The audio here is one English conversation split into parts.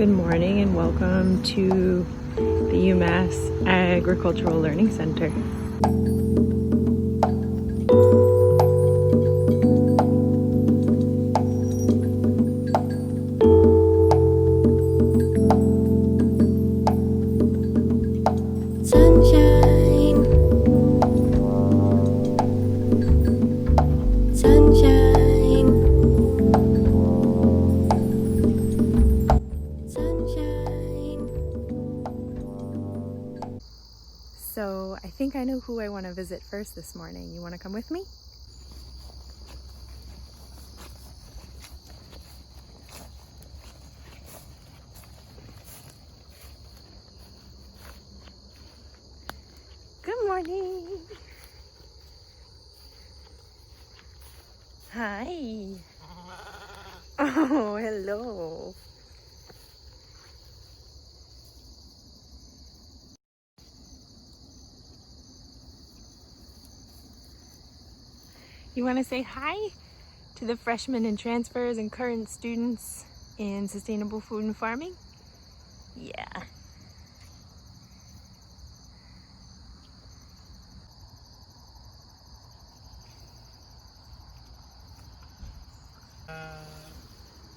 Good morning and welcome to the UMass Agricultural Learning Center. Sunshine, sunshine, sunshine. So I think I know who I want to visit first this morning. You want to come with me? Good morning. Hi. Oh, hello. You want to say hi to the freshmen and transfers and current students in sustainable food and farming? Yeah.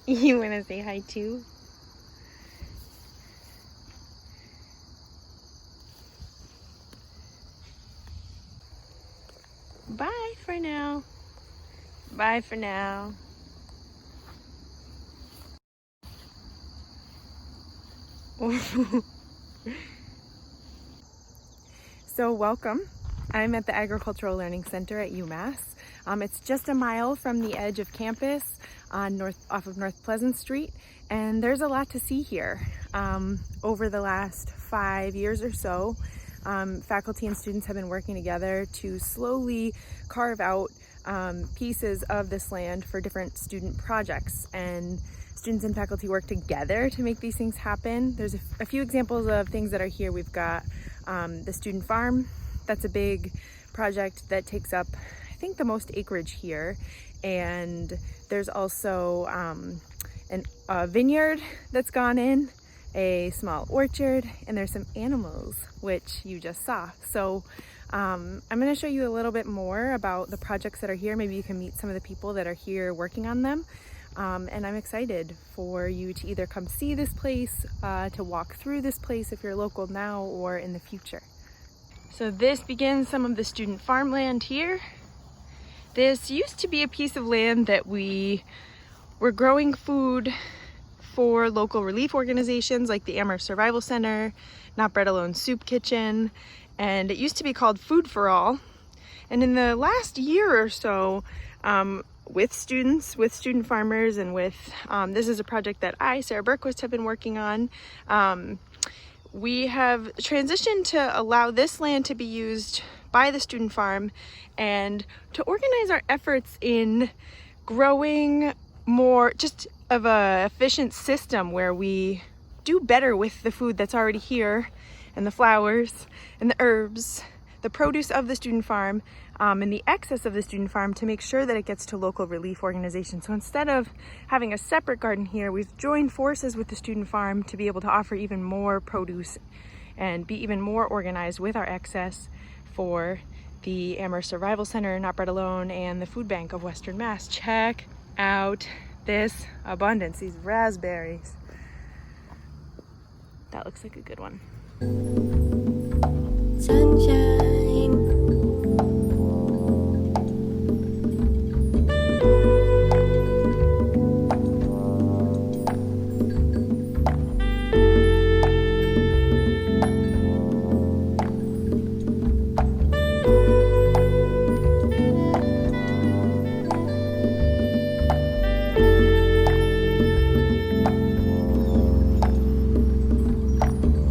You want to say hi too? Bye for now. Bye for now. So welcome. I'm at the Agricultural Learning Center at UMass. It's just a mile from the edge of campus off of North Pleasant Street, and there's a lot to see here. Over the last 5 years or so, faculty and students have been working together to slowly carve out pieces of this land for different student projects, and students and faculty work together to make these things happen. There's a few examples of things that are here. We've got the student farm. That's a big project that takes up, I think, the most acreage here. And there's also a vineyard that's gone in, a small orchard, and there's some animals, which you just saw. So I'm going to show you a little bit more about the projects that are here. Maybe you can meet some of the people that are here working on them. And I'm excited for you to either come see this place, to walk through this place if you're local now or in the future. So this begins some of the student farmland here. This used to be a piece of land that we were growing food for local relief organizations like the Amherst Survival Center, Not Bread Alone Soup Kitchen, and it used to be called Food for All. And in the last year or so, with students, with student farmers, and with, this is a project that Sarah Berquist, have been working on, we have transitioned to allow this land to be used by the student farm and to organize our efforts in growing more just of a efficient system where we do better with the food that's already here, and the flowers and the herbs, the produce of the student farm, and the excess of the student farm, to make sure that it gets to local relief organizations. So instead of having a separate garden here, we've joined forces with the student farm to be able to offer even more produce and be even more organized with our excess for the Amherst Survival Center, Not Bread Alone, and the Food Bank of Western Mass. Check out this abundance, these raspberries. That looks like a good one. Sunshine,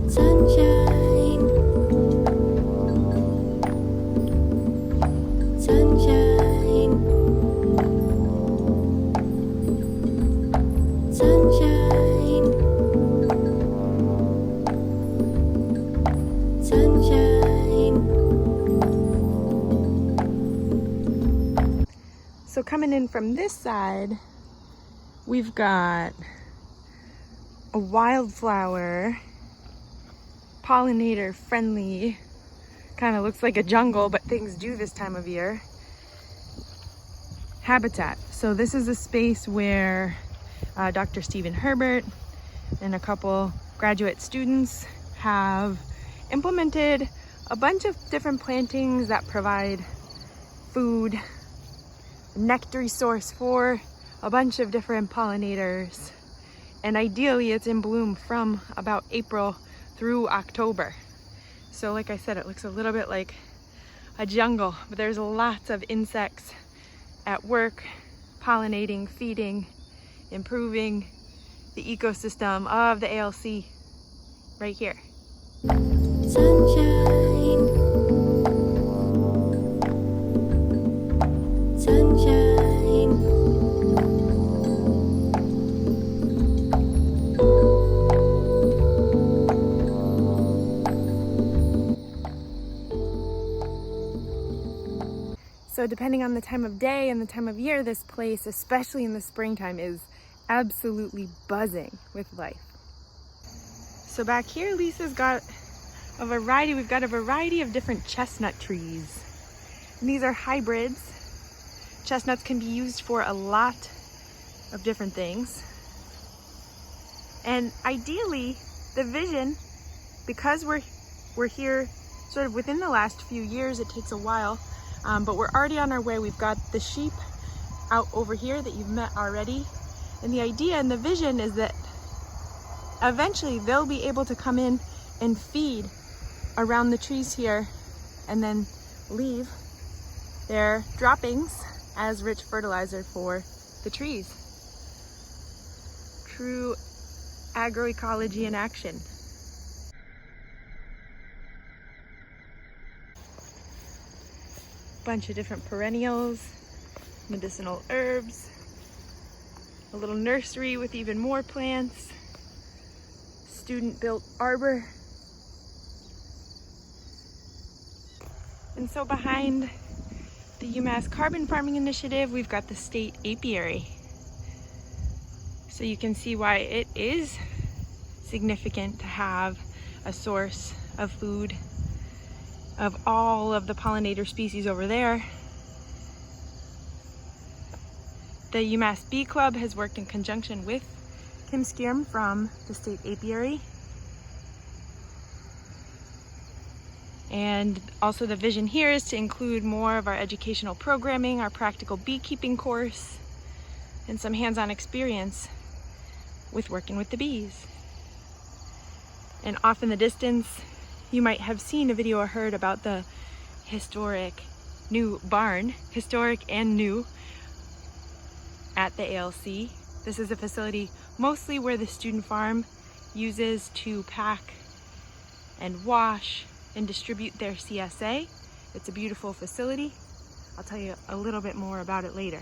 sunshine, sunshine, sunshine, sunshine. So coming in from this side, we've got a wildflower, pollinator friendly, kind of looks like a jungle, but things do this time of year, habitat. So this is a space where Dr. Stephen Herbert and a couple graduate students have implemented a bunch of different plantings that provide food, nectar source for a bunch of different pollinators. And ideally it's in bloom from about April through October. So like I said, it looks a little bit like a jungle, but there's lots of insects at work, pollinating, feeding, improving the ecosystem of the ALC right here. Sunshine, sunshine, So depending on the time of day and the time of year, this place, especially in the springtime, is absolutely buzzing with life. So back here, Lisa's got a variety. We've got a variety of different chestnut trees. And these are hybrids. Chestnuts can be used for a lot of different things. And ideally, the vision, because we're here sort of within the last few years, it takes a while, but we're already on our way. We've got the sheep out over here that you've met already. And the idea and the vision is that eventually they'll be able to come in and feed around the trees here and then leave their droppings as rich fertilizer for the trees. True agroecology in action. Bunch of different perennials, medicinal herbs, a little nursery with even more plants, student-built arbor. And so behind the UMass Carbon Farming Initiative, we've got the state apiary. So you can see why it is significant to have a source of food of all of the pollinator species over there. The UMass Bee Club has worked in conjunction with Kim Skierm from the state apiary. And also the vision here is to include more of our educational programming, our practical beekeeping course, and some hands-on experience with working with the bees. And off in the distance, you might have seen a video or heard about the historic new barn, historic and new, at the ALC. This is a facility mostly where the student farm uses to pack and wash and distribute their CSA. It's a beautiful facility. I'll tell you a little bit more about it later.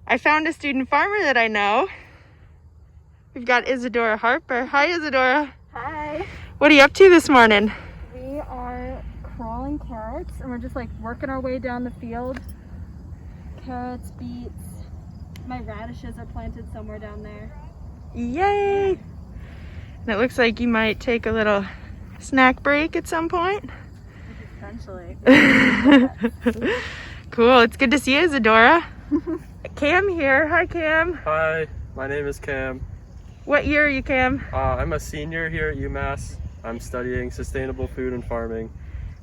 I found a student farmer that I know. We've got Isadora Harper. Hi, Isadora. Hi. What are you up to this morning? We are crawling carrots and we're just like working our way down the field. Carrots, beets. My radishes are planted somewhere down there. Yay! And it looks like you might take a little snack break at some point. Essentially. Cool. It's good to see you, Isadora. Cam here. Hi, Cam. Hi, my name is Cam. What year are you, Cam? I'm a senior here at UMass. I'm studying sustainable food and farming.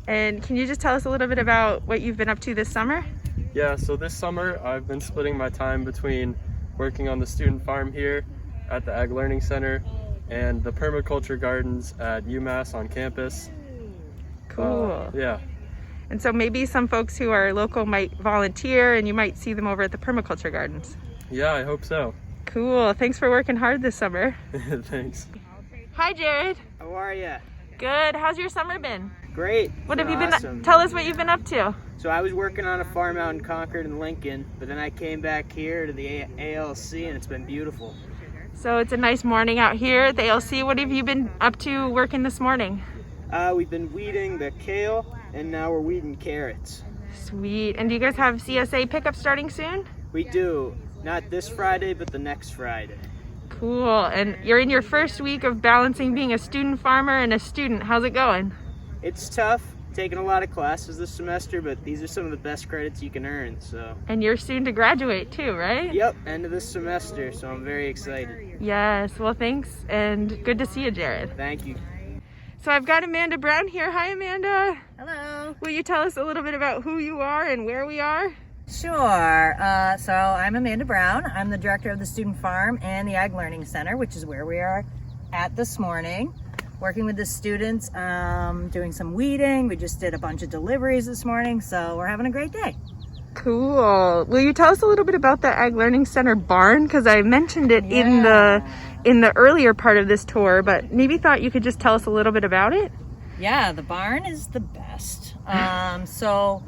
And can you just tell us a little bit about what you've been up to this summer? Yeah, so this summer I've been splitting my time between working on the student farm here at the Ag Learning Center and the permaculture gardens at UMass on campus. Cool. Yeah. And so maybe some folks who are local might volunteer and you might see them over at the permaculture gardens. Yeah, I hope so. Cool. Thanks for working hard this summer. Thanks. Hi, Jared. How are you? Good. How's your summer been? Great. What have you Awesome. been? Tell us what you've been up to. So I was working on a farm out in Concord and Lincoln, but then I came back here to the ALC and it's been beautiful. So it's a nice morning out here at the ALC. What have you been up to working this morning? We've been weeding the kale, and now we're weeding carrots. Sweet. And do you guys have CSA pickup starting soon? We do. Not this Friday, but the next Friday. Cool. And you're in your first week of balancing being a student farmer and a student. How's it going? It's tough, taking a lot of classes this semester, but these are some of the best credits you can earn, so. And you're soon to graduate too, right? Yep, end of this semester, so I'm very excited. Yes. Well, thanks. And good to see you, Jared. Thank you. So I've got Amanda Brown here. Hi, Amanda. Hello. Will you tell us a little bit about who you are and where we are? Sure. So I'm Amanda Brown. I'm the director of the Student Farm and the Ag Learning Center, which is where we are at this morning, working with the students, doing some weeding. We just did a bunch of deliveries this morning, so we're having a great day. Cool. Will you tell us a little bit about the Ag Learning Center barn? Because I mentioned it in the earlier part of this tour, but maybe thought you could just tell us a little bit about it. Yeah, the barn is the best. So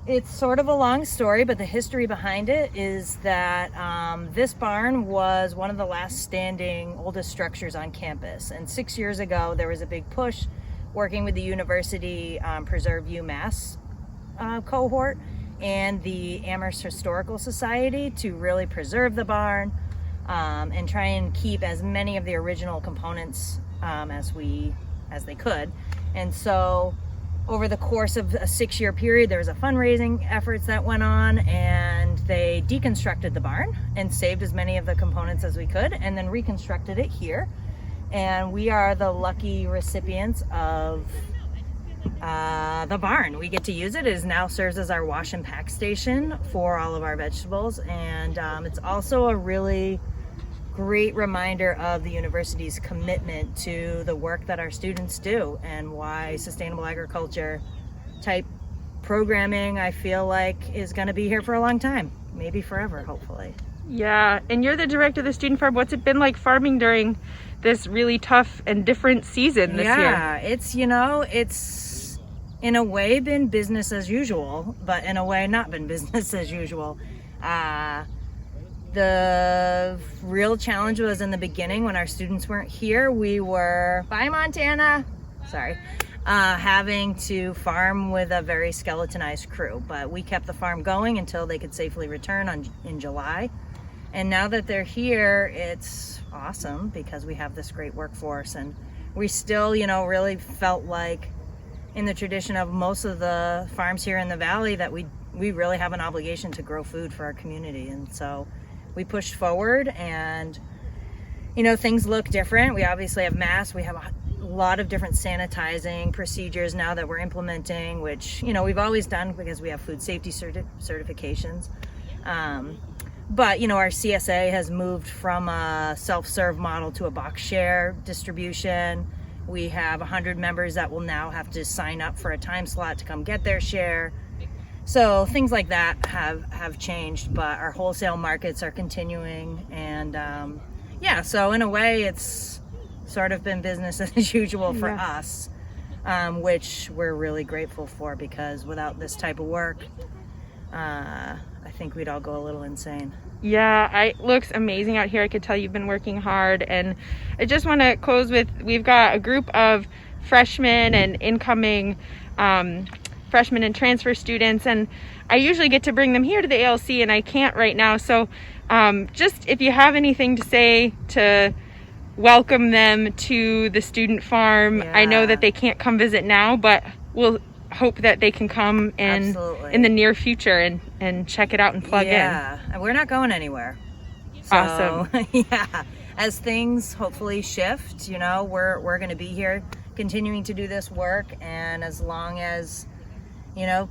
it's sort of a long story, but the history behind it is that this barn was one of the last standing oldest structures on campus. And 6 years ago, there was a big push working with the university Preserve UMass cohort and the Amherst Historical Society to really preserve the barn and try and keep as many of the original components as they could. And so over the course of a 6-year period, there was a fundraising efforts that went on, and they deconstructed the barn and saved as many of the components as we could and then reconstructed it here. And we are the lucky recipients of the barn. We get to use it. It now serves as our wash and pack station for all of our vegetables, and it's also a really great reminder of the university's commitment to the work that our students do and why sustainable agriculture type programming, I feel like, is going to be here for a long time, maybe forever, hopefully. Yeah, and you're the director of the student farm. What's it been like farming during this really tough and different season this year? Yeah, it's in a way been business as usual, but in a way not been business as usual. The real challenge was in the beginning when our students weren't here. We were, bye Montana, sorry, having to farm with a very skeletonized crew, but we kept the farm going until they could safely return in July. And now that they're here, it's awesome because we have this great workforce, and we still, really felt like in the tradition of most of the farms here in the valley that we really have an obligation to grow food for our community. And so we pushed forward, and things look different. We obviously have masks. We have a lot of different sanitizing procedures now that we're implementing, which we've always done because we have food safety certifications. But our CSA has moved from a self-serve model to a box share distribution. We have 100 members that will now have to sign up for a time slot to come get their share. So things like that have changed, but our wholesale markets are continuing. And so in a way, it's sort of been business as usual for us, which we're really grateful for, because without this type of work, I think we'd all go a little insane. Yeah, it looks amazing out here. I could tell you've been working hard. And I just want to close with, we've got a group of freshmen and incoming freshmen and transfer students, and I usually get to bring them here to the ALC, and I can't right now. So just if you have anything to say to welcome them to the student farm. I know that they can't come visit now, but we'll hope that they can come in the near future and check it out and plug in. Yeah, we're not going anywhere. So, awesome. Yeah, as things hopefully shift, we're going to be here continuing to do this work, and as long as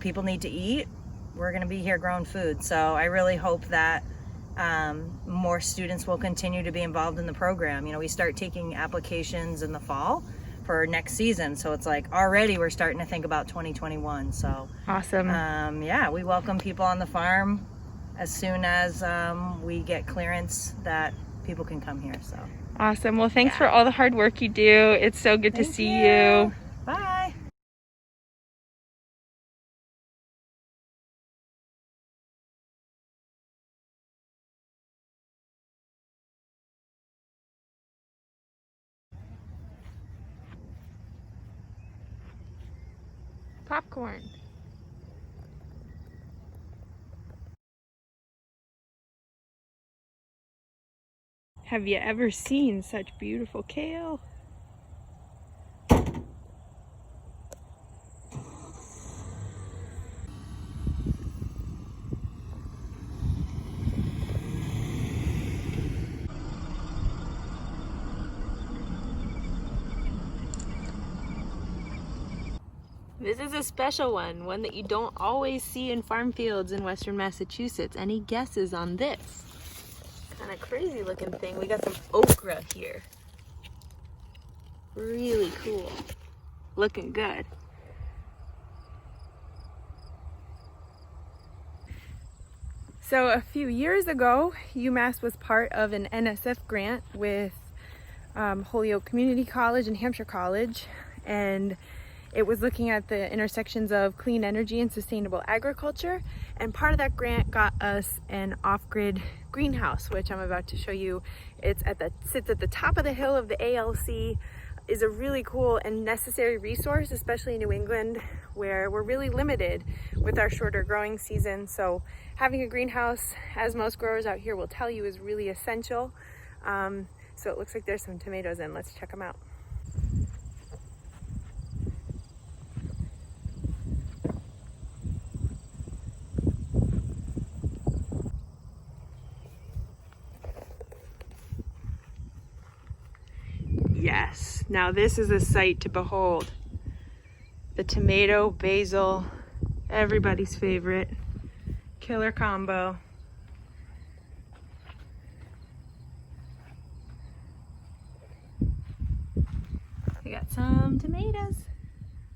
people need to eat, we're going to be here growing food. So I really hope that more students will continue to be involved in the program. We start taking applications in the fall for next season, so it's like already we're starting to think about 2021. So awesome. We welcome people on the farm as soon as we get clearance that people can come here. So awesome. Well, thanks for all the hard work you do. It's so good to see you. Bye. popcorn. Have you ever seen such beautiful kale? This is a special one that you don't always see in farm fields in western Massachusetts. Any guesses on this? Kind of crazy looking thing. We got some okra here. Really cool. Looking good. So a few years ago, UMass was part of an NSF grant with Holyoke Community College and Hampshire College, and it was looking at the intersections of clean energy and sustainable agriculture. And part of that grant got us an off-grid greenhouse, which I'm about to show you. Sits at the top of the hill of the ALC, is a really cool and necessary resource, especially in New England, where we're really limited with our shorter growing season. So having a greenhouse, as most growers out here will tell you, is really essential. So it looks like there's some tomatoes in. Let's check them out. Yes, now this is a sight to behold. The tomato, basil, everybody's favorite. Killer combo. We got some tomatoes.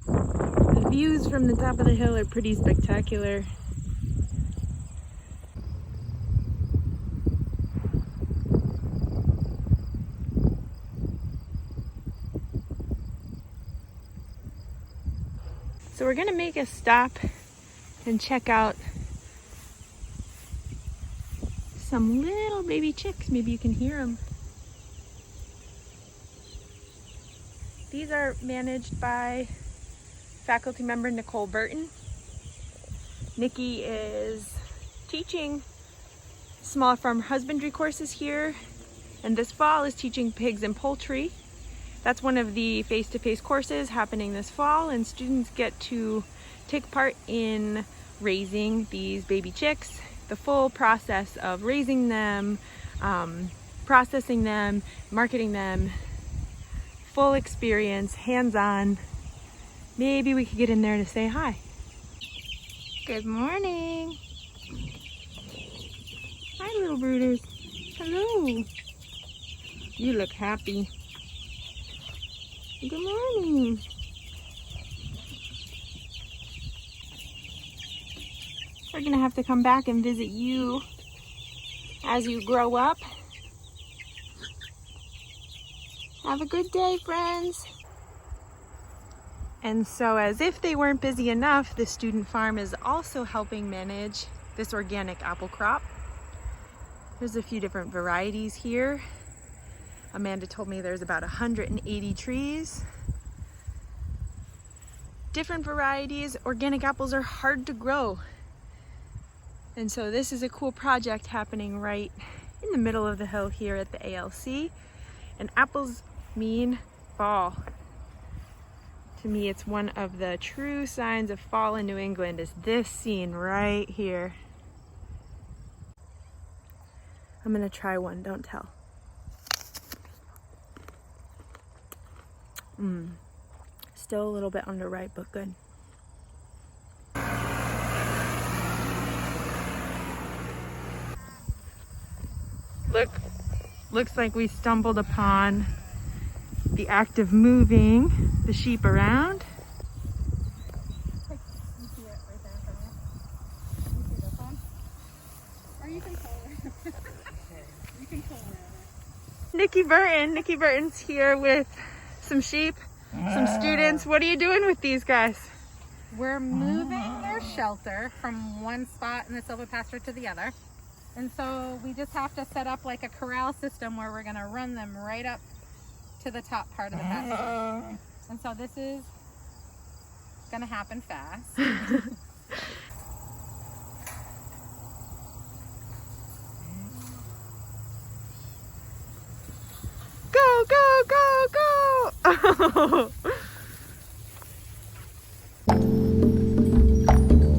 The views from the top of the hill are pretty spectacular. So we're gonna make a stop and check out some little baby chicks. Maybe you can hear them. These are managed by faculty member Nicole Burton. Nikki is teaching small farm husbandry courses here, and this fall is teaching pigs and poultry. That's one of the face-to-face courses happening this fall, and students get to take part in raising these baby chicks, the full process of raising them, processing them, marketing them, full experience, hands-on. Maybe we could get in there to say hi. Good morning. Hi, little brooders. Hello. You look happy. Good morning. We're gonna have to come back and visit you as you grow up. Have a good day, friends. And so, as if they weren't busy enough, the student farm is also helping manage this organic apple crop. There's a few different varieties here. Amanda told me there's about 180 trees. Different varieties. Organic apples are hard to grow. And so this is a cool project happening right in the middle of the hill here at the ALC. And apples mean fall. To me, it's one of the true signs of fall in New England is this scene right here. I'm gonna try one, don't tell. Still a little bit underripe, but good. Looks like we stumbled upon the act of moving the sheep around. You see it right there in front of you. You see this one? Or you can call her. You can call her. Nikki Burton's here with some sheep, some students. What are you doing with these guys? We're moving their shelter from one spot in the silvopasture to the other. And so we just have to set up like a corral system where we're gonna run them right up to the top part of the pasture. And so this is gonna happen fast. Go, go, go, go!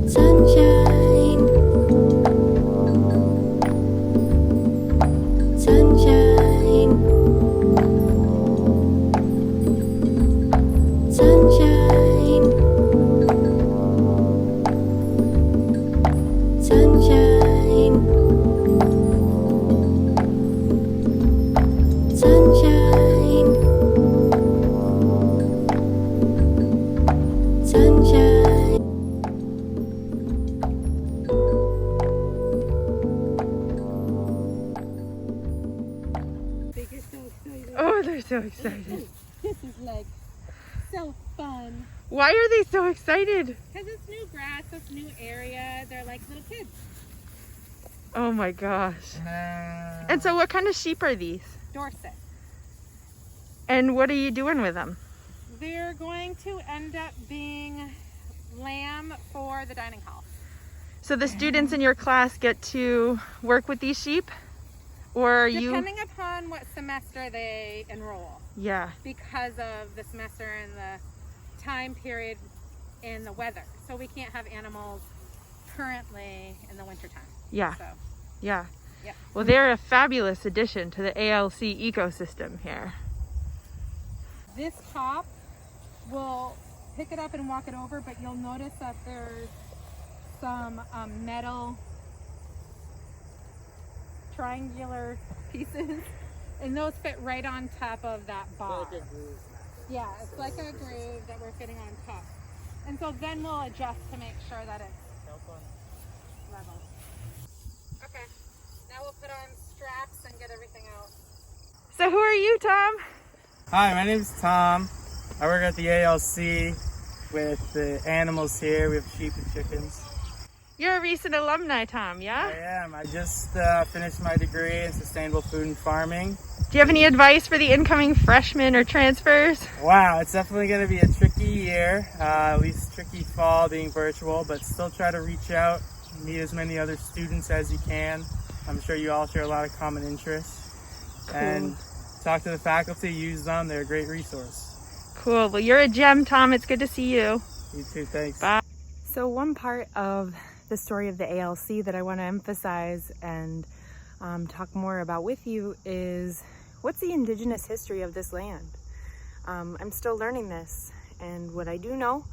Sunshine, sunshine, sunshine, sunshine, sunshine, sunshine. Oh, they're so excited. This is like so fun. Why are they so excited? Because it's new grass, it's new area. They're like little kids. Oh my gosh. And so what kind of sheep are these? Dorset. And what are you doing with them? They're going to end up being lamb for the dining hall. So the students in your class get to work with these sheep? Or are you? Depending upon what semester they enroll, Yeah, because of the semester and the time period and the weather. So we can't have animals currently in the wintertime. yeah, So yeah. yeah. Well, they're a fabulous addition to the ALC ecosystem here. This top will pick it up and walk it over, but you'll notice that there's some metal triangular pieces, and those fit right on top of that bar. Yeah, it's like a groove that we're fitting on top. And so then we'll adjust to make sure that it's level. Okay, now we'll put on straps and get everything out. So who are you, Tom? Hi, my name's Tom. I work at the ALC with the animals here. We have sheep and chickens. You're a recent alumni, Tom, I yeah? am. I just finished my degree in sustainable food and farming. Do you have any advice for the incoming freshmen or transfers? Wow, it's definitely going to be a tricky year, at least tricky fall being virtual, but still try to reach out, meet as many other students as you can. I'm sure you all share a lot of common interests. Cool. And talk to the faculty, use them. They're a great resource. Cool. Well, you're a gem, Tom. It's good to see you. You too, thanks. Bye. So one part of the story of the ALC that I want to emphasize and talk more about with you is what's the indigenous history of this land? I'm still learning this, and what I do know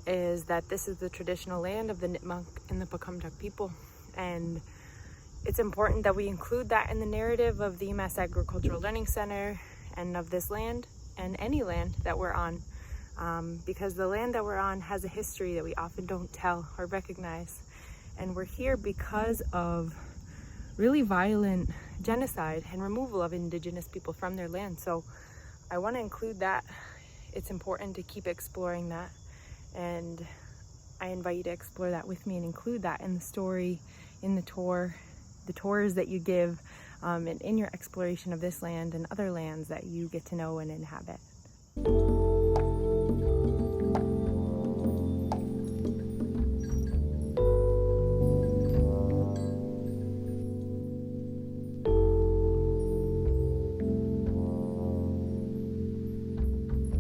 is that this is the traditional land of the Nipmuc and the Pecumtuck people, and it's important that we include that in the narrative of the UMass Agricultural Learning Center and of this land and any land that we're on, because the land that we're on has a history that we often don't tell or recognize. And we're here because of really violent genocide and removal of indigenous people from their land. So I want to include that. It's important to keep exploring that. And I invite you to explore that with me and include that in the story, in the tours that you give, and in your exploration of this land and other lands that you get to know and inhabit.